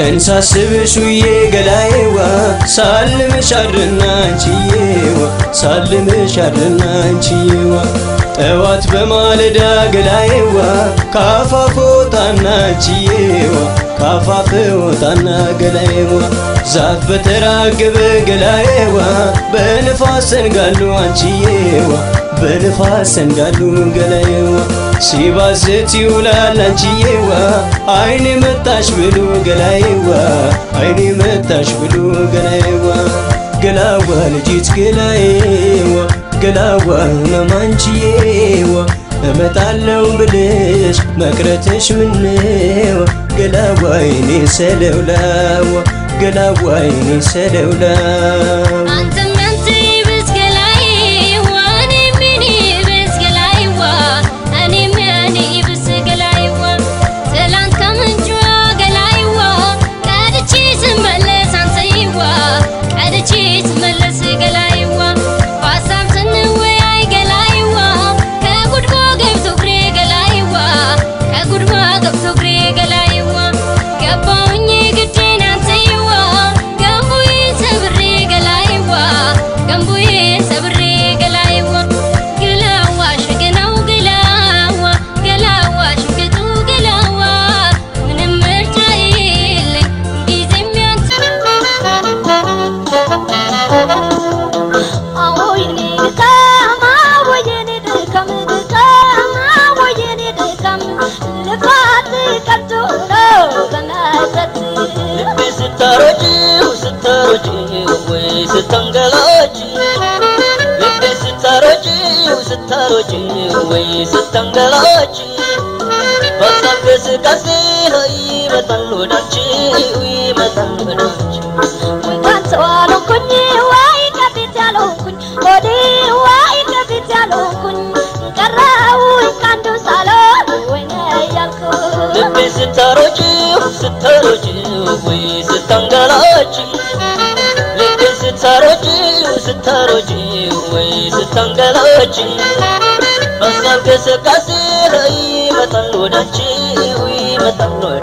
እንሳስብሽ ውዬ ገላዬዋ ሳልምሽ አድርና አንቺዬዋ ሳልምሽ አድርና አንቺዬዋ ጠዋት በማለዳ ገላዬዋ ካፋፍ ወጣና አንቺዬዋ ካፋፍ ወጣና ገላዬዋ ዛፍ በተራገበ ገላዬዋ በንፋስ ሰንጋሉ አንቺዬዋ በንፋስ ሰንጋሉ ገላዬዋ ሲባዝት ይውላል አንቺዬዋ አይኔ መጣሽ ብሎ ገላዬዋ አይኔ መጣሽ ብሎ ገላዬዋ ገላዋ ልጅት ገላዬዋ ገላዋ መማንቺዬዋ እመጣለው ብልሽ መቅረትሽ ምነው ገላዋ አይኔ ሰለውላዋ ገላዋ አይኔ ሰለውላዋ ستنقلاتي بصبس كسيها يمتلو دانشي ويمتلو دانشي وكان سوالو كني واي كبيتالو كن ودي واي كبيتالو كن كراو كاندو سالو وين يالكو لبي ستاروجي وستنقلاتي لبي ستاروجي وستنقلاتي بصبس كسيها يمتلو دانشي ويمتلو